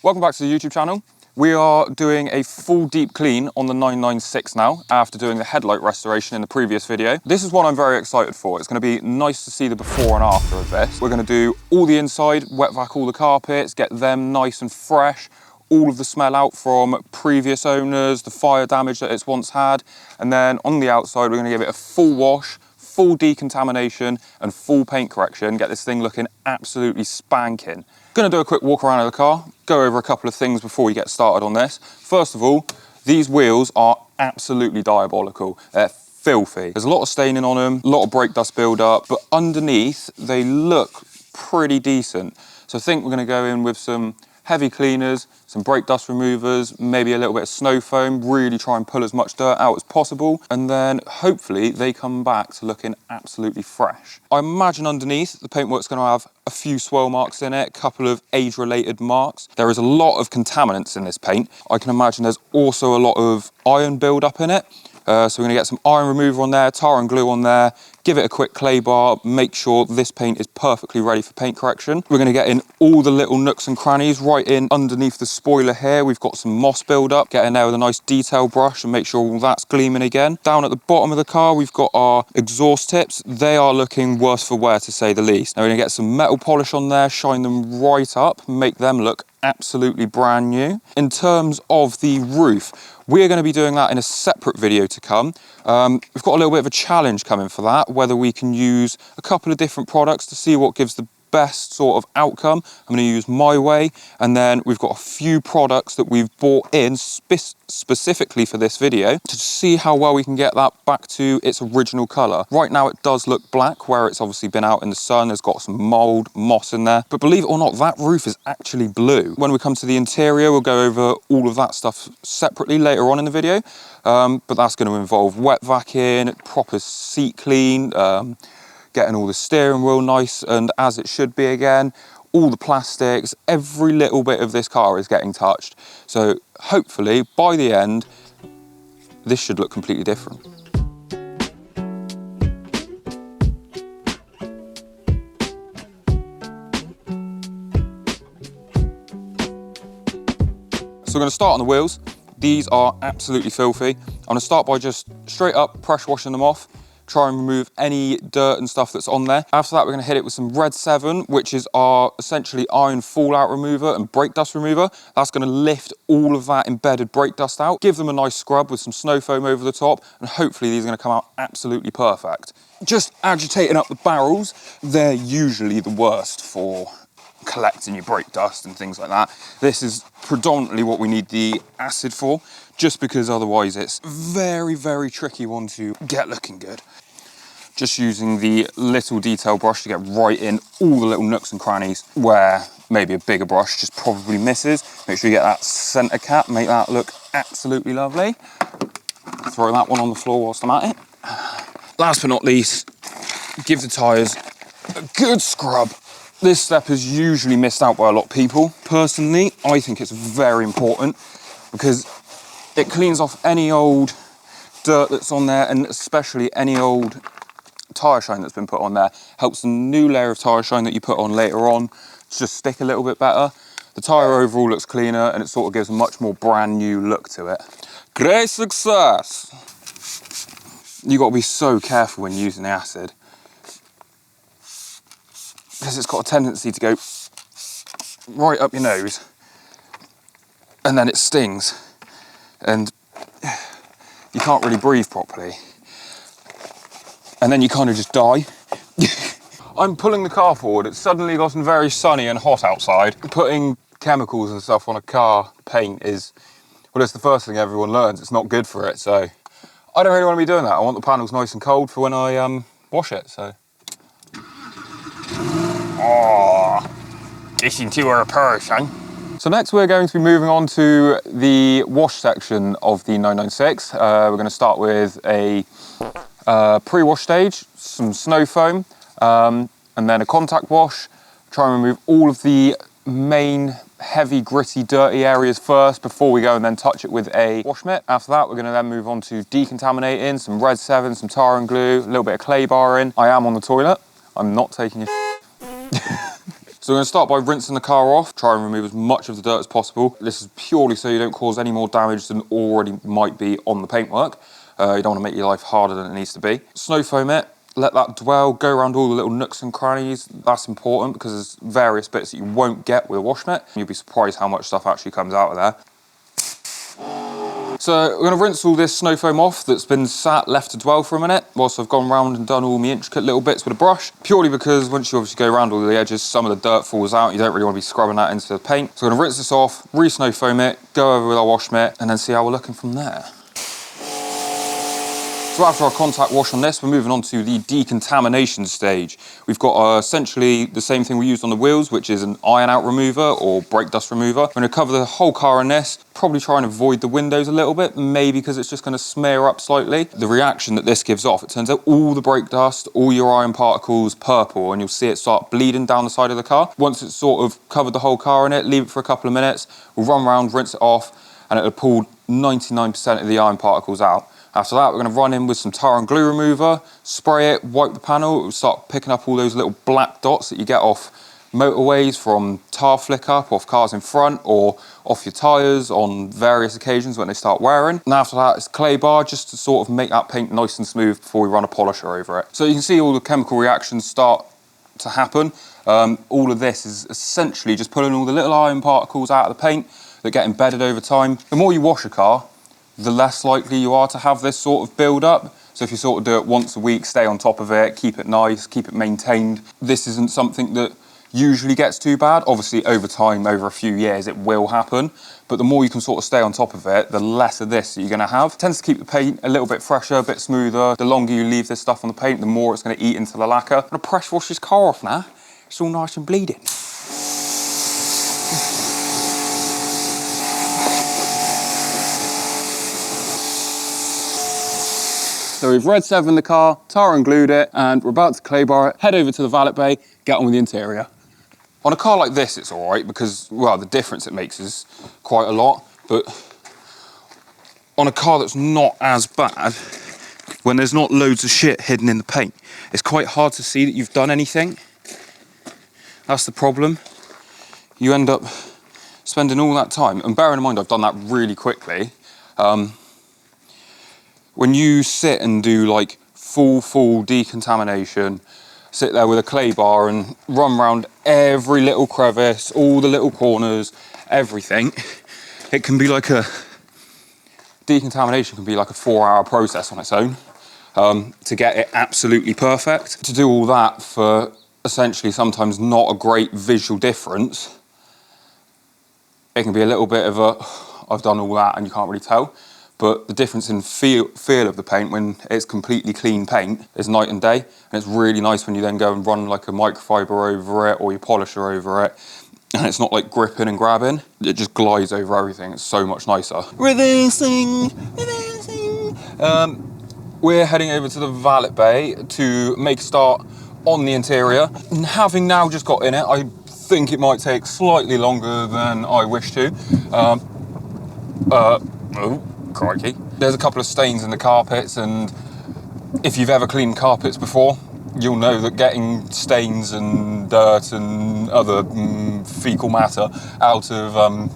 Welcome back to the YouTube channel. We are doing a full deep clean on the 996 now, after doing the headlight restoration in the previous video. This is one I'm very excited for. It's going to be nice to see the before and after of this. We're going to do all the inside, wet vac all the carpets, get them nice and fresh, all of the smell out from previous owners, the fire damage that it's once had, and then on the outside we're going to give it a full wash, full decontamination and full paint correction, get this thing looking absolutely spanking. Going to do a quick walk around of the car, go over a couple of things before we get started on this. First of all, these wheels are absolutely diabolical. They're filthy. There's a lot of staining on them, a lot of brake dust build up, but underneath they look pretty decent. So I think we're going to go in with some heavy cleaners, some brake dust removers, maybe a little bit of snow foam, really try and pull as much dirt out as possible, and then hopefully they come back to looking absolutely fresh. I imagine underneath the paintwork's going to have a few swirl marks in it, a couple of age-related marks. There is a lot of contaminants in this paint. I can imagine there's also a lot of iron build-up in it. So we're going to get some iron remover on there, tar and glue on there, give it a quick clay bar, make sure this paint is perfectly ready for paint correction. We're going to get in all the little nooks and crannies right in underneath the spoiler here. We've got some moss build up, get in there with a nice detail brush and make sure all that's gleaming again. Down at the bottom of the car, we've got our exhaust tips. They are looking worse for wear, to say the least. Now we're going to get some metal polish on there, shine them right up, make them look absolutely brand new. In terms of the roof, we're going to be doing that in a separate video to come. We've got a little bit of a challenge coming for that, whether we can use a couple of different products to see what gives the best sort of outcome. I'm going to use My Way, and then we've got a few products that we've bought in specifically for this video to see how well we can get that back to its original colour. Right now it does look black where it's obviously been out in the sun. There's got some mould, moss in there, but believe it or not, that roof is actually blue. When we come to the interior, we'll go over all of that stuff separately later on in the video, but that's going to involve wet vacuuming, proper seat clean, getting all the steering wheel nice and as it should be again, all the plastics, every little bit of this car is getting touched. So hopefully by the end, this should look completely different. So we're going to start on the wheels. These are absolutely filthy. I'm going to start by just straight up pressure washing them off. Try and remove any dirt and stuff that's on there. After that, we're going to hit it with some Red 7, which is our essentially iron fallout remover and brake dust remover. That's going to lift all of that embedded brake dust out, give them a nice scrub with some snow foam over the top, and hopefully these are going to come out absolutely perfect. Just agitating up the barrels, they're usually the worst for collecting your brake dust and things like that. This is predominantly what we need the acid for, just because otherwise it's very, very tricky one to get looking good. Just using the little detail brush to get right in all the little nooks and crannies where maybe a bigger brush just probably misses. Make sure you get that center cap, make that look absolutely lovely. Throw that one on the floor whilst I'm at it. Last but not least, give the tyres a good scrub. This step is usually missed out by a lot of people. Personally, I think it's very important because it cleans off any old dirt that's on there, and especially any old tyre shine that's been put on there. Helps the new layer of tyre shine that you put on later on just stick a little bit better. The tyre overall looks cleaner and it sort of gives a much more brand new look to it. Great success! You've got to be so careful when using the acid, because it's got a tendency to go right up your nose and then it stings and you can't really breathe properly. And then you kind of just die. I'm pulling the car forward. It's suddenly gotten very sunny and hot outside. Putting chemicals and stuff on a car paint is, well, it's the first thing everyone learns. It's not good for it, so I don't really want to be doing that. I want the panels nice and cold for when I wash it, so. Oh, listen to her purr, son. So next we're going to be moving on to the wash section of the 996. We're going to start with a pre-wash stage, some snow foam, and then a contact wash. Try and remove all of the main heavy, gritty, dirty areas first before we go and then touch it with a wash mitt. After that, we're going to then move on to decontaminating, some Red 7, some tar and glue, a little bit of clay bar in. I am on the toilet. I'm not taking a So we're going to start by rinsing the car off, try and remove as much of the dirt as possible. This is purely so you don't cause any more damage than already might be on the paintwork. You don't want to make your life harder than it needs to be. Snow foam it, let that dwell, go around all the little nooks and crannies. That's important because there's various bits that you won't get with a wash mitt. You'll be surprised how much stuff actually comes out of there. So we're going to rinse all this snow foam off that's been left to dwell for a minute whilst I've gone round and done all my intricate little bits with a brush. Purely because once you obviously go around all the edges, some of the dirt falls out. You don't really want to be scrubbing that into the paint. So we're going to rinse this off, re-snow foam it, go over with our wash mitt, and then see how we're looking from there. So after our contact wash on this, we're moving on to the decontamination stage. We've got essentially the same thing we used on the wheels, which is an iron out remover or brake dust remover. We're going to cover the whole car in this, probably try and avoid the windows a little bit, maybe because it's just going to smear up slightly. The reaction that this gives off, it turns out all the brake dust, all your iron particles purple, and you'll see it start bleeding down the side of the car. Once it's sort of covered the whole car in it, leave it for a couple of minutes, we'll run around, rinse it off, and it'll pull 99% of the iron particles out. After that, we're going to run in with some tar and glue remover, spray it, wipe the panel. It will start picking up all those little black dots that you get off motorways from tar flick up off cars in front or off your tyres on various occasions when they start wearing. And after that, it's clay bar just to sort of make that paint nice and smooth before we run a polisher over it. So you can see all the chemical reactions start to happen. All of this is essentially just pulling all the little iron particles out of the paint that get embedded over time. The more you wash a car, the less likely you are to have this sort of build up. So if you sort of do it once a week, stay on top of it, keep it nice, keep it maintained. This isn't something that usually gets too bad. Obviously over time, over a few years, it will happen. But the more you can sort of stay on top of it, the less of this you're gonna have. It tends to keep the paint a little bit fresher, a bit smoother. The longer you leave this stuff on the paint, the more it's gonna eat into the lacquer. I'm gonna pressure wash this car off now. It's all nice and bleeding. So we've red 7 the car, tar and glued it, and we're about to clay bar it, head over to the valet bay, get on with the interior. On a car like this, it's all right because, well, the difference it makes is quite a lot, but on a car that's not as bad, when there's not loads of shit hidden in the paint, it's quite hard to see that you've done anything. That's the problem. You end up spending all that time, and bearing in mind I've done that really quickly, when you sit and do like full decontamination, sit there with a clay bar and run around every little crevice, all the little corners, everything, it can be like decontamination can be like a 4-hour process on its own to get it absolutely perfect. To do all that for essentially sometimes not a great visual difference, it can be a little bit of a, I've done all that and you can't really tell. But the difference in feel of the paint when it's completely clean paint is night and day. And it's really nice when you then go and run like a microfiber over it or your polisher over it. And it's not like gripping and grabbing. It just glides over everything. It's so much nicer. Reversing. We're heading over to the valet bay to make a start on the interior. And having now just got in it, I think it might take slightly longer than I wish to. Oh. Crikey. There's a couple of stains in the carpets, and if you've ever cleaned carpets before, you'll know that getting stains and dirt and other fecal matter out of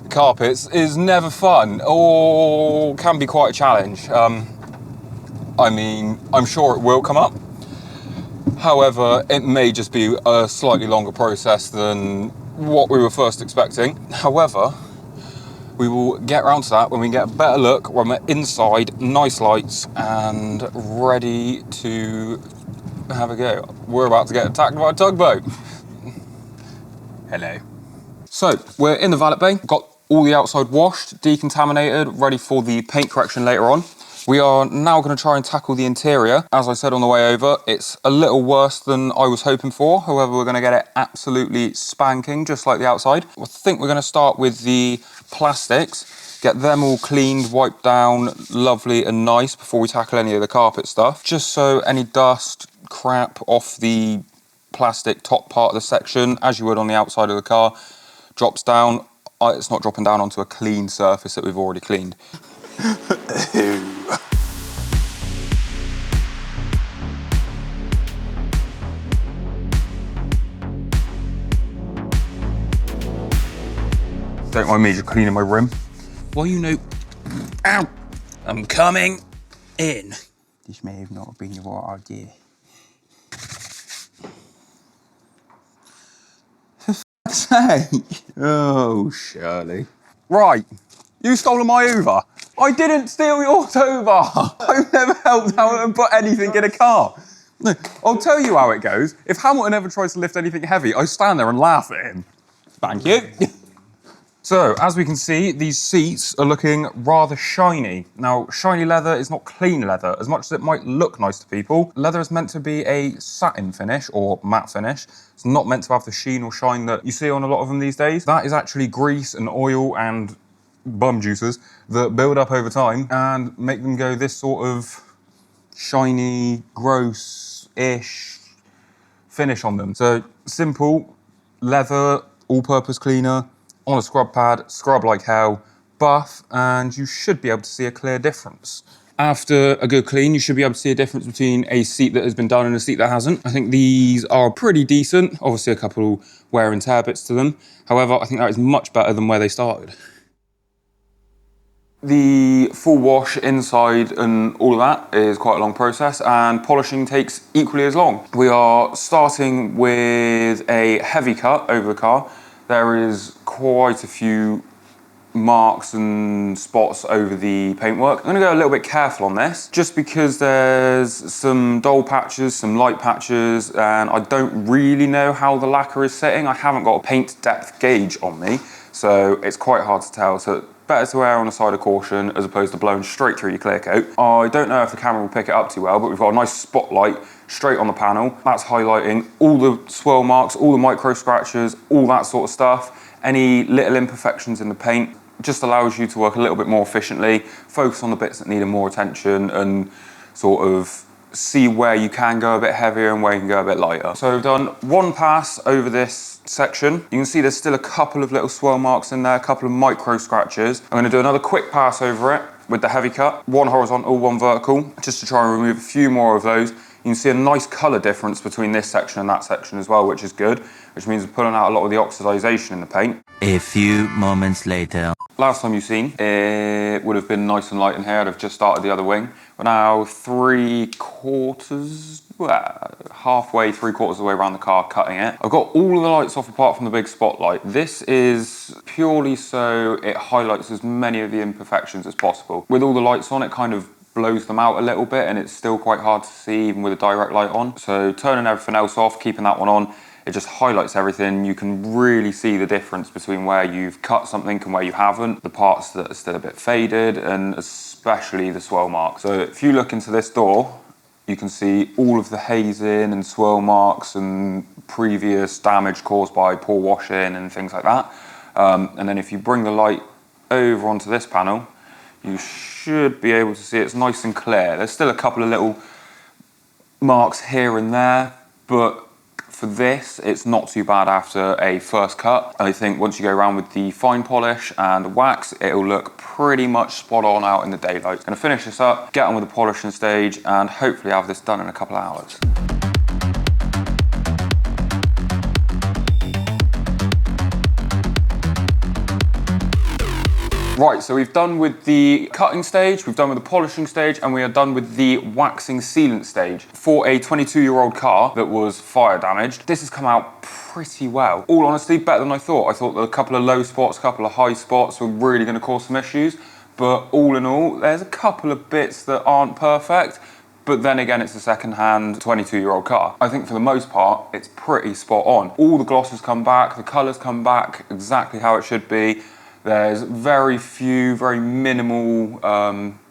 carpets is never fun, or can be quite a challenge. I mean, I'm sure it will come up. However, it may just be a slightly longer process than what we were first expecting. However, we will get around to that when we get a better look, when we're inside, nice lights, and ready to have a go. We're about to get attacked by a tugboat. Hello. So, we're in the valet bay, got all the outside washed, decontaminated, ready for the paint correction later on. We are now going to try and tackle the interior. As I said on the way over, it's a little worse than I was hoping for. However, we're going to get it absolutely spanking, just like the outside. I think we're going to start with the plastics, get them all cleaned, wiped down, lovely and nice before we tackle any of the carpet stuff. Just so any dust, crap off the plastic top part of the section, as you would on the outside of the car, drops down. It's not dropping down onto a clean surface that we've already cleaned. don't mind me just cleaning my rim. Well, you know, ow, I'm coming in. This may have not been the right idea. For fuck's sake. Oh, Shirley. Right, you stolen my Hoover. I didn't steal your Hoover. I've never helped Hamilton put anything in a car. No, I'll tell you how it goes. If Hamilton ever tries to lift anything heavy, I stand there and laugh at him. Thank you. So, as we can see, these seats are looking rather shiny. Now, shiny leather is not clean leather, as much as it might look nice to people. Leather is meant to be a satin finish, or matte finish. It's not meant to have the sheen or shine that you see on a lot of them these days. That is actually grease and oil and bum juices that build up over time and make them go this sort of shiny, gross-ish finish on them. So, simple, leather, all-purpose cleaner, on a scrub pad, scrub like hell, buff, and you should be able to see a clear difference. After a good clean, you should be able to see a difference between a seat that has been done and a seat that hasn't. I think these are pretty decent. Obviously a couple wear and tear bits to them. However, I think that is much better than where they started. The full wash inside and all of that is quite a long process, and polishing takes equally as long. We are starting with a heavy cut over the car. There is quite a few marks and spots over the paintwork. I'm going to go a little bit careful on this, just because there's some dull patches, some light patches, and I don't really know how the lacquer is sitting. I haven't got a paint depth gauge on me, so it's quite hard to tell. So better to err on the side of caution as opposed to blowing straight through your clear coat. I don't know if the camera will pick it up too well, but we've got a nice spotlight straight on the panel. That's highlighting all the swirl marks, all the micro scratches, all that sort of stuff. Any little imperfections in the paint. Just allows you to work a little bit more efficiently, focus on the bits that need more attention, and sort of see where you can go a bit heavier and where you can go a bit lighter. So we've done one pass over this section. You can see there's still a couple of little swirl marks in there, a couple of micro scratches. I'm going to do another quick pass over it with the heavy cut, one horizontal, one vertical, just to try and remove a few more of those. You can see a nice colour difference between this section and that section as well, which is good, which means we're pulling out a lot of the oxidisation in the paint. A few moments later. Last time you've seen, it would have been nice and light in here. I'd have just started the other wing. We're now halfway, 3/4 of the way around the car, cutting it. I've got all of the lights off apart from the big spotlight. This is purely so it highlights as many of the imperfections as possible. With all the lights on, it kind of blows them out a little bit, and it's still quite hard to see even with a direct light on. So turning everything else off, keeping that one on, it just highlights everything. You can really see the difference between where you've cut something and where you haven't, the parts that are still a bit faded, and especially the swirl marks. So if you look into this door, you can see all of the hazing and swirl marks and previous damage caused by poor washing and things like that. And then if you bring the light over onto this panel, you should be able to see it's nice and clear. There's still a couple of little marks here and there, but for this, it's not too bad after a first cut. I think once you go around with the fine polish and wax, it'll look pretty much spot on out in the daylight. Gonna finish this up, get on with the polishing stage, and hopefully have this done in a couple of hours. Right, so we've done with the cutting stage, we've done with the polishing stage, and we are done with the waxing sealant stage. For a 22-year-old car that was fire damaged, this has come out pretty well. All honesty, better than I thought. I thought that a couple of low spots, a couple of high spots were really gonna cause some issues, but all in all, there's a couple of bits that aren't perfect, but then again, it's a second-hand 22-year-old car. I think for the most part, it's pretty spot on. All the glosses come back, the colors come back exactly how it should be. There's very few, very minimal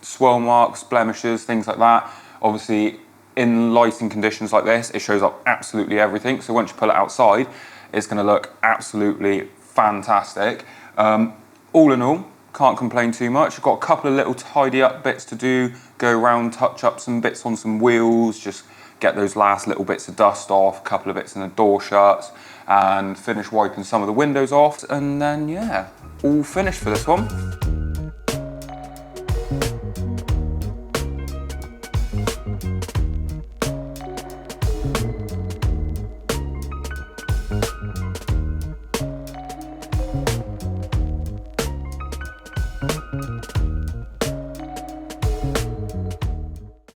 swirl marks, blemishes, things like that. Obviously, in lighting conditions like this, it shows up absolutely everything. So once you pull it outside, it's gonna look absolutely fantastic. All in all, can't complain too much. I've got a couple of little tidy up bits to do, go around, touch up some bits on some wheels, just get those last little bits of dust off, a couple of bits in the door shuts, and finish wiping some of the windows off, and then yeah, all finished for this one.